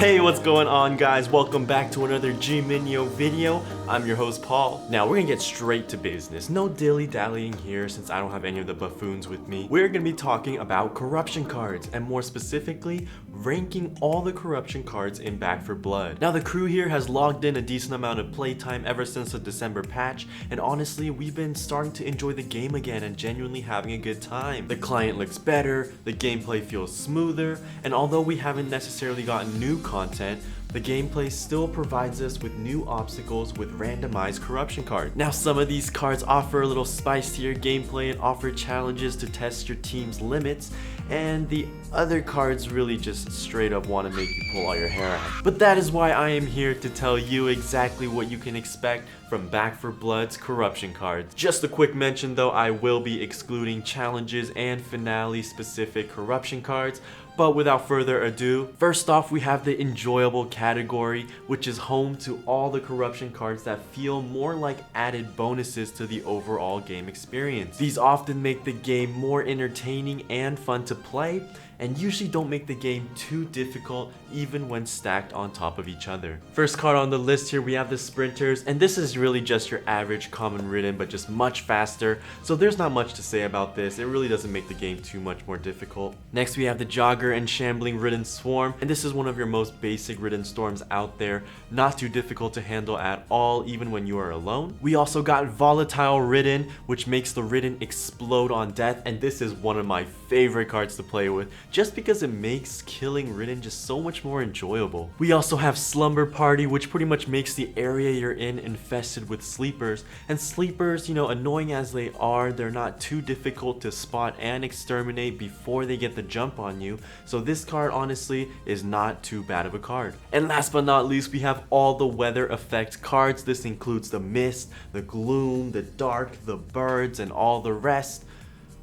Hey, what's going on, guys? Welcome back to another G-Mineo video. I'm your host, Paul. Now, we're gonna get straight to business. No dilly-dallying here since I don't have any of the buffoons with me. We're gonna be talking about corruption cards, and more specifically, ranking all the corruption cards in Back 4 Blood. Now, the crew here has logged in a decent amount of playtime ever since the December patch, and honestly, we've been starting to enjoy the game again and genuinely having a good time. The client looks better, the gameplay feels smoother, and although we haven't necessarily gotten new content, the gameplay still provides us with new obstacles with randomized corruption cards. Now, some of these cards offer a little spice to your gameplay and offer challenges to test your team's limits, and the other cards really just straight up want to make you pull all your hair out. But that is why I am here to tell you exactly what you can expect from Back 4 Blood's corruption cards. Just a quick mention though, I will be excluding challenges and finale specific corruption cards. But without further ado, first off we have the enjoyable category, which is home to all the corruption cards that feel more like added bonuses to the overall game experience. These often make the game more entertaining and fun to play, and usually don't make the game too difficult even when stacked on top of each other. First card on the list here, we have the Sprinters, and this is really just your average common ridden but just much faster, so there's not much to say about this. It really doesn't make the game too much more difficult. Next we have the Jogger and Shambling Ridden Swarm, and this is one of your most basic ridden storms out there, not too difficult to handle at all even when you are alone. We also got Volatile Ridden, which makes the ridden explode on death, and this is one of my favorite cards to play with just because it makes killing ridden just so much more enjoyable. We also have Slumber Party, which pretty much makes the area you're in infested with sleepers, and sleepers, you know, annoying as they are, they're not too difficult to spot and exterminate before they get the jump on you, so this card honestly is not too bad of a card. And last but not least, we have all the weather effect cards. This includes the mist, the gloom, the dark, the birds, and all the rest.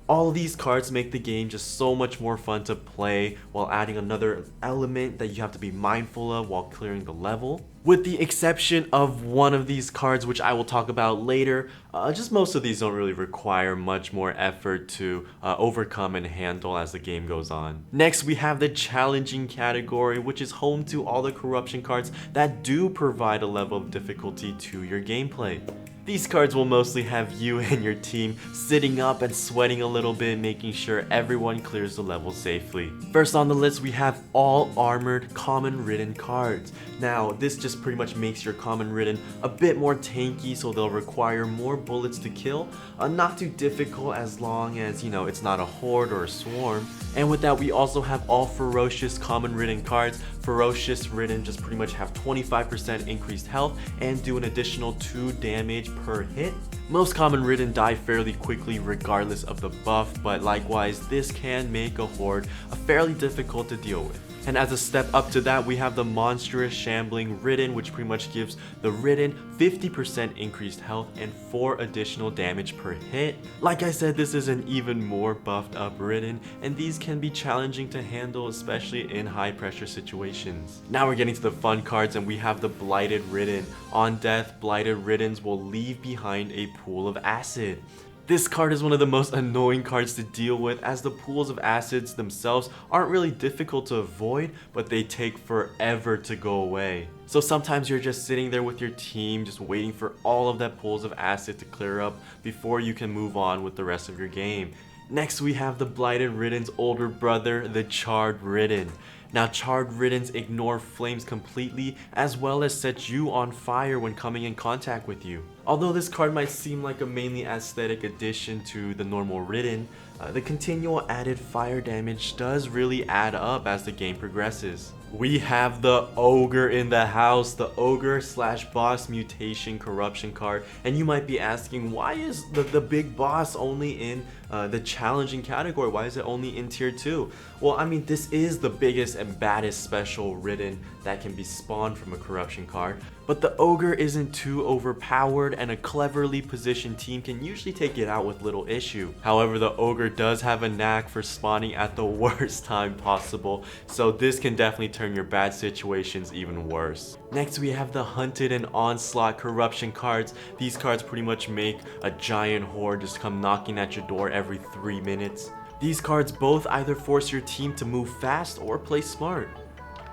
All of these cards make the game just so much more fun to play while adding another element that you have to be mindful of while clearing the level. With the exception of one of these cards, which I will talk about later, just most of these don't really require much more effort to overcome and handle as the game goes on. Next, we have the challenging category, which is home to all the corruption cards that do provide a level of difficulty to your gameplay. These cards will mostly have you and your team sitting up and sweating a little bit, making sure everyone clears the level safely. First on the list, we have all armored common ridden cards. Now, this just pretty much makes your common ridden a bit more tanky, so they'll require more bullets to kill. Not too difficult as long as, you know, it's not a horde or a swarm. And with that, we also have all ferocious common ridden cards. Ferocious ridden just pretty much have 25% increased health and do an additional 2 damage per hit. Most common ridden die fairly quickly regardless of the buff, but likewise this can make a horde fairly difficult to deal with. And as a step up to that, we have the monstrous Shambling Ridden, which pretty much gives the ridden 50% increased health and 4 additional damage per hit. Like I said, this is an even more buffed up ridden, and these can be challenging to handle, especially in high pressure situations. Now we're getting to the fun cards, and we have the Blighted Ridden. On death, Blighted Riddens will leave behind a pool of acid. This card is one of the most annoying cards to deal with, as the pools of acids themselves aren't really difficult to avoid, but they take forever to go away. So sometimes you're just sitting there with your team just waiting for all of that pools of acid to clear up before you can move on with the rest of your game. Next we have the Blighted Ridden's older brother, the Charred Ridden. Now, Charred Riddens ignore flames completely, as well as set you on fire when coming in contact with you. Although this card might seem like a mainly aesthetic addition to the normal Ridden, the continual added fire damage does really add up as the game progresses. We have the Ogre in the house, the Ogre / boss mutation corruption card, and you might be asking, why is the big boss only in the challenging category? Why is it only in tier 2? Well, I mean, this is the biggest and baddest special ridden that can be spawned from a corruption card, but the Ogre isn't too overpowered, and a cleverly positioned team can usually take it out with little issue. However, the Ogre does have a knack for spawning at the worst time possible, so this can definitely turn your bad situations even worse. Next, we have the Hunted and Onslaught corruption cards. These cards pretty much make a giant horde just come knocking at your door every 3 minutes. These cards both either force your team to move fast or play smart.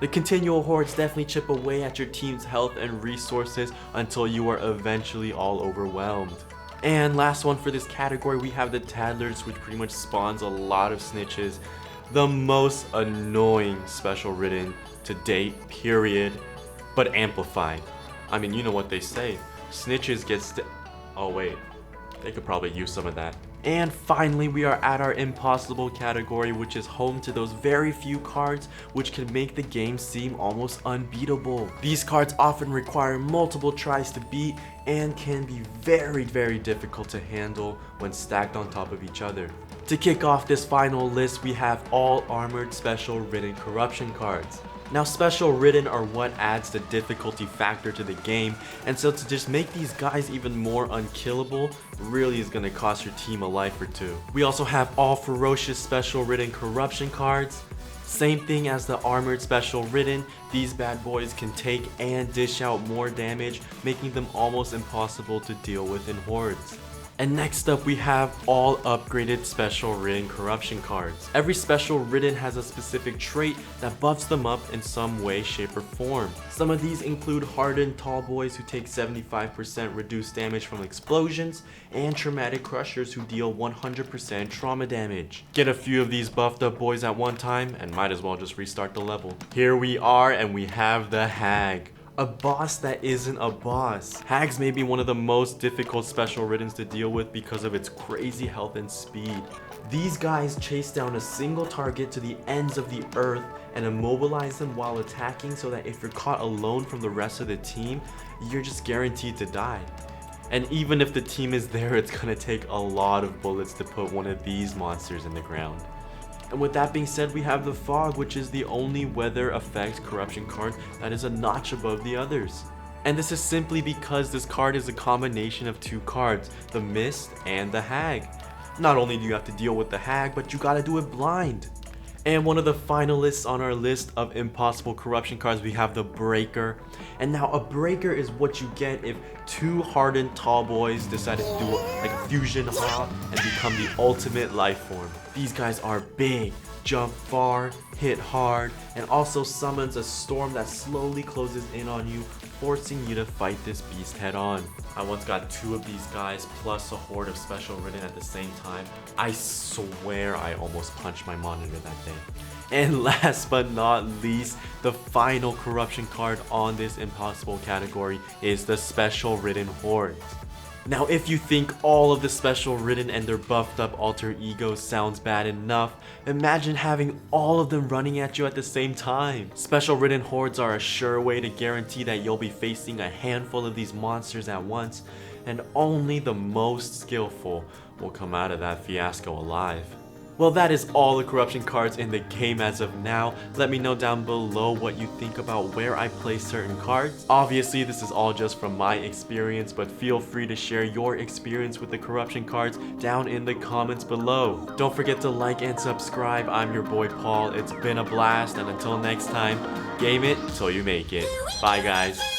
The continual hordes definitely chip away at your team's health and resources until you are eventually all overwhelmed. And last one for this category, we have the Tattlers, which pretty much spawns a lot of snitches. The most annoying special ridden to date, period, but amplified. I mean, you know what they say, snitches get oh wait, they could probably use some of that. And finally, we are at our impossible category, which is home to those very few cards which can make the game seem almost unbeatable. These cards often require multiple tries to beat and can be very difficult to handle when stacked on top of each other. To kick off this final list, we have all armored special ridden corruption cards. Now, special ridden are what adds the difficulty factor to the game, and so to just make these guys even more unkillable really is going to cost your team a life or two. We also have all ferocious special ridden corruption cards. Same thing as the armored special ridden, these bad boys can take and dish out more damage, making them almost impossible to deal with in hordes. And next up, we have all upgraded special ridden corruption cards. Every special ridden has a specific trait that buffs them up in some way, shape, or form. Some of these include hardened tall boys who take 75% reduced damage from explosions, and traumatic crushers who deal 100% trauma damage. Get a few of these buffed up boys at one time and might as well just restart the level. Here we are, and we have the Hag. A boss that isn't a boss. Hags may be one of the most difficult special riddens to deal with because of its crazy health and speed. These guys chase down a single target to the ends of the earth and immobilize them while attacking, so that if you're caught alone from the rest of the team, you're just guaranteed to die. And even if the team is there, it's gonna take a lot of bullets to put one of these monsters in the ground. And with that being said, we have the Fog, which is the only weather effect corruption card that is a notch above the others. And this is simply because this card is a combination of two cards, the Mist and the Hag. Not only do you have to deal with the Hag, but you gotta do it blind. And one of the finalists on our list of impossible corruption cards, we have the Breaker. And now a Breaker is what you get if two hardened tall boys decided to do like a fusion hop and become the ultimate life form. These guys are big, jump far, hit hard, and also summons a storm that slowly closes in on you, forcing you to fight this beast head on. I once got two of these guys plus a horde of special ridden at the same time. I swear I almost punched my monitor that day. And last but not least, the final corruption card on this impossible category is the special ridden hordes. Now, if you think all of the special ridden and their buffed up alter egos sounds bad enough, imagine having all of them running at you at the same time. Special ridden hordes are a sure way to guarantee that you'll be facing a handful of these monsters at once, and only the most skillful will come out of that fiasco alive. Well, that is all the corruption cards in the game as of now. Let me know down below what you think about where I place certain cards. Obviously, this is all just from my experience, but feel free to share your experience with the corruption cards down in the comments below. Don't forget to like and subscribe. I'm your boy Paul. It's been a blast, and until next time, game it till you make it. Bye, guys.